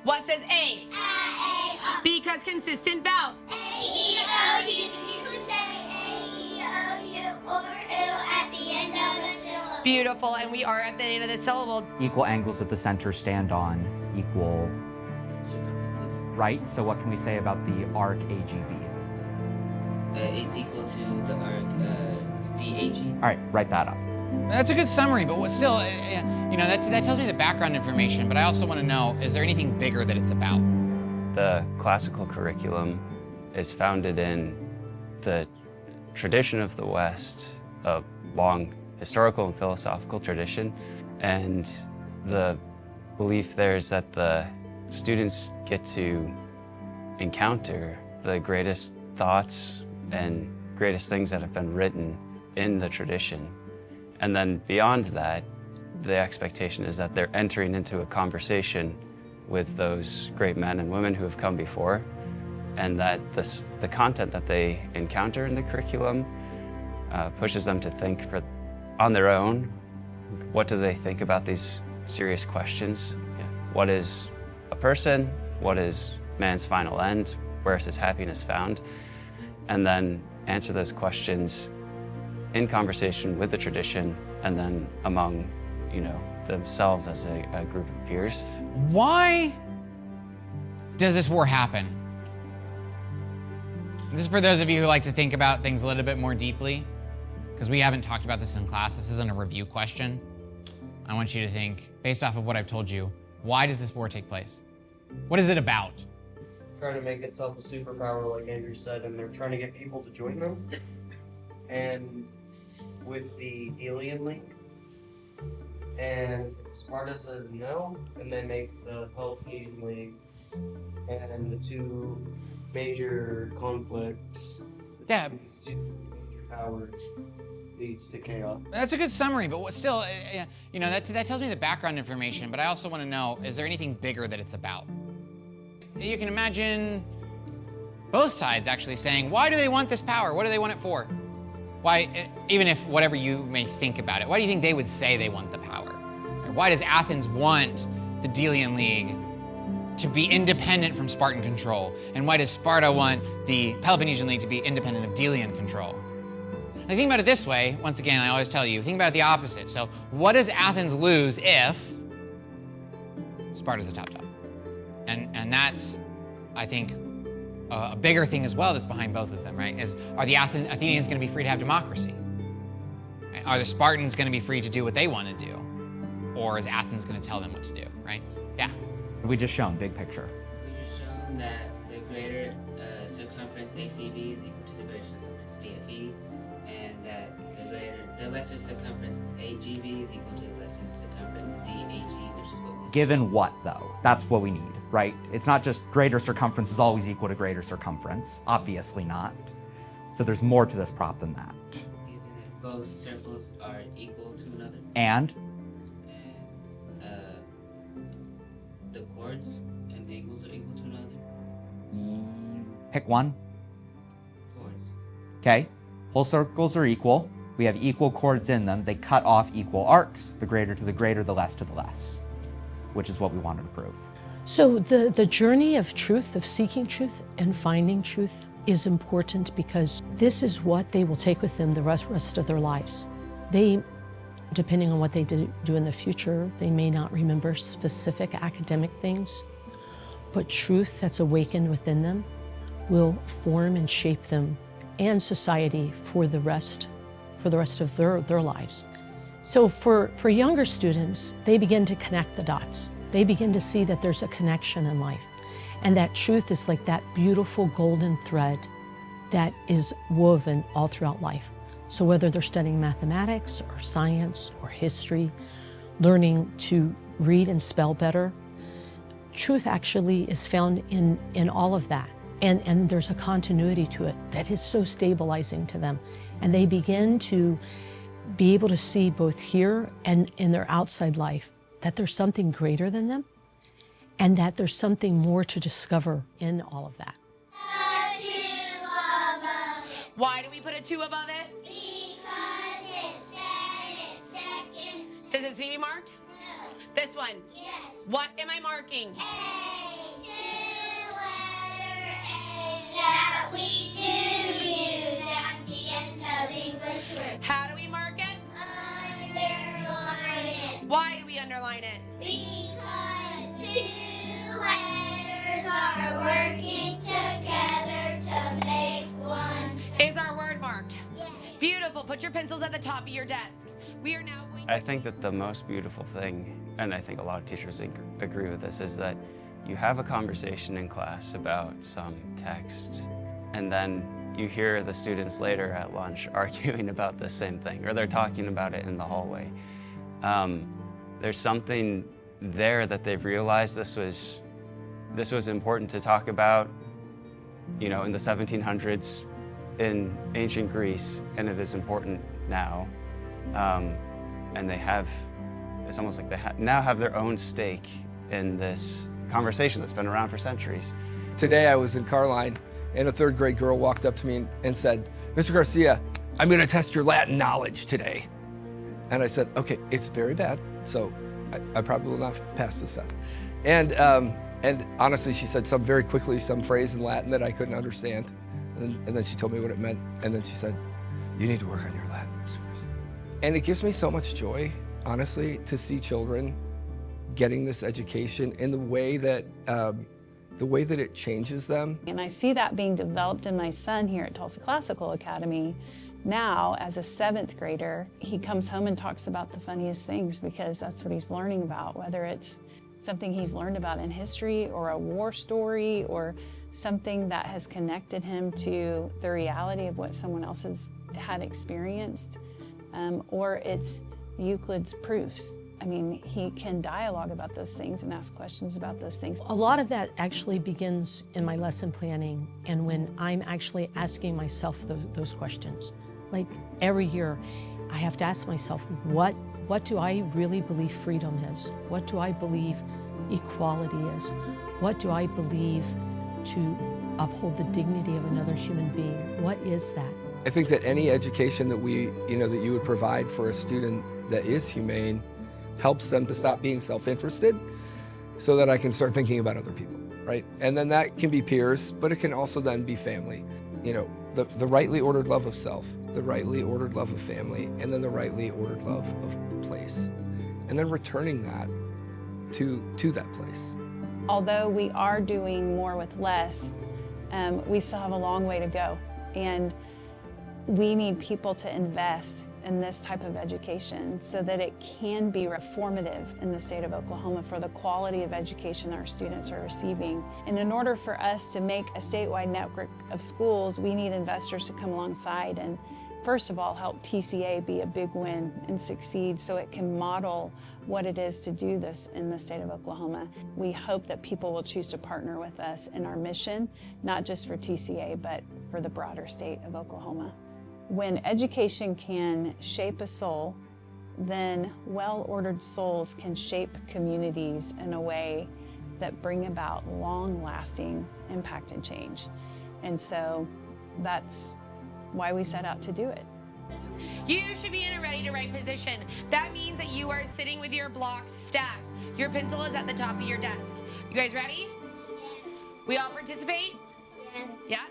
What says A? Because consistent vowels. A-E-O-U. You could say A-E-O-U or U at the end of the syllable. Beautiful, and we are at the end of the syllable. Equal angles at the center stand on equal circumferences. Right, so what can we say about the arc AGB? It's equal to the arc DAG. All right, write that up. That's a good summary, but still, that tells me the background information, but I also want to know, is there anything bigger that it's about? The classical curriculum is founded in the tradition of the West, a long historical and philosophical tradition, and the belief there is that the students get to encounter the greatest thoughts and greatest things that have been written in the tradition. And then beyond that, the expectation is that they're entering into a conversation with those great men and women who have come before, and that the content that they encounter in the curriculum pushes them to think on their own. What do they think about these serious questions? What is a person? What is man's final end? Where is his happiness found? And then answer those questions in conversation with the tradition, and then among, themselves as a group of peers. Why does this war happen? This is for those of you who like to think about things a little bit more deeply, because we haven't talked about this in class. This isn't a review question. I want you to think, based off of what I've told you, why does this war take place? What is it about? Trying to make itself a superpower, like Andrew said, and they're trying to get people to join them. And with the Alien League, and Sparta says no, and they make the Peloponnesian League, and the two major conflicts. Yeah. These two major powers leads to chaos. That's a good summary, but still, that tells me the background information, but I also want to know, is there anything bigger that it's about? You can imagine both sides actually saying, why do they want this power? What do they want it for? Why, even if whatever you may think about it, why do you think they would say they want the power? Why does Athens want the Delian League to be independent from Spartan control? And why does Sparta want the Peloponnesian League to be independent of Delian control? And think about it this way, once again, I always tell you, think about it the opposite. So what does Athens lose if Sparta's the top dog? And that's, I think, a bigger thing as well that's behind both of them, right? Are the Athenians going to be free to have democracy? Right? Are the Spartans going to be free to do what they want to do? Or is Athens going to tell them what to do, right? Yeah. We just shown big picture. We just shown that the greater circumference ACB is equal to the greater circumference DFE, and that the lesser circumference AGB is equal to the lesser circumference DAG, which is what we... Given what, though? That's what we need, right? It's not just greater circumference is always equal to greater circumference. Obviously not. So there's more to this prop than that. Given that both circles are equal to another. And? The chords and angles are equal to another. Pick one. Chords. Okay. Whole circles are equal. We have equal chords in them. They cut off equal arcs. The greater to the greater, the less to the less, which is what we wanted to prove. So the journey of truth, of seeking truth and finding truth, is important because this is what they will take with them the rest of their lives. They, depending on what they do in the future, they may not remember specific academic things, but truth that's awakened within them will form and shape them and society for the rest of their lives. So for younger students, they begin to connect the dots. They begin to see that there's a connection in life, and that truth is like that beautiful golden thread that is woven all throughout life. So whether they're studying mathematics or science or history, learning to read and spell better, truth actually is found in all of that. And there's a continuity to it that is so stabilizing to them. And they begin to be able to see both here and in their outside life that there's something greater than them, and that there's something more to discover in all of that. Why do we put a 2 above it? Because it said it seconds. Does it see me marked? No. This one? Yes. What am I marking? A. that we do use at the end of English words. How do we mark it? Underline it. Why do we underline it? Because two letters are working together to make one sound. Is our word marked? Yes. Beautiful. Put your pencils at the top of your desk. We are now going I think that the most beautiful thing, and I think a lot of teachers agree with this, is that you have a conversation in class about some text, and then you hear the students later at lunch arguing about the same thing, or they're talking about it in the hallway. There's something there that they've realized this was important to talk about, you know, in the 1700s in ancient Greece, and it is important now. And it's almost like they now have their own stake in this conversation that's been around for centuries. Today I was in Carline, and a third grade girl walked up to me and said, "Mr. Garcia, I'm gonna test your Latin knowledge today." And I said, "Okay, it's very bad, so I probably will not pass this test." And honestly, she said some phrase in Latin that I couldn't understand. And then she told me what it meant, and then she said, "You need to work on your Latin, Mr. Garcia." And it gives me so much joy, honestly, to see children getting this education in the way that it changes them. And I see that being developed in my son here at Tulsa Classical Academy. Now, as a 7th grader, he comes home and talks about the funniest things because that's what he's learning about, whether it's something he's learned about in history or a war story or something that has connected him to the reality of what someone else has had experienced, or it's Euclid's proofs. I mean, he can dialogue about those things and ask questions about those things. A lot of that actually begins in my lesson planning and when I'm actually asking myself those questions. Like every year, I have to ask myself, what do I really believe freedom is? What do I believe equality is? What do I believe to uphold the dignity of another human being? What is that? I think that any education that that you would provide for a student that is humane helps them to stop being self-interested so that I can start thinking about other people, right? And then that can be peers, but it can also then be family. You know, the rightly ordered love of self, the rightly ordered love of family, and then the rightly ordered love of place. And then returning that to that place. Although we are doing more with less, we still have a long way to go. And we need people to invest in this type of education so that it can be reformative in the state of Oklahoma for the quality of education our students are receiving. And in order for us to make a statewide network of schools, we need investors to come alongside and first of all help TCA be a big win and succeed so it can model what it is to do this in the state of Oklahoma. We hope that people will choose to partner with us in our mission, not just for TCA, but for the broader state of Oklahoma. When education can shape a soul, then well-ordered souls can shape communities in a way that bring about long-lasting impact and change. And so that's why we set out to do it. You should be in a ready-to-write position. That means that you are sitting with your blocks stacked. Your pencil is at the top of your desk. You guys ready? Yes. We all participate? Yes. Yeah?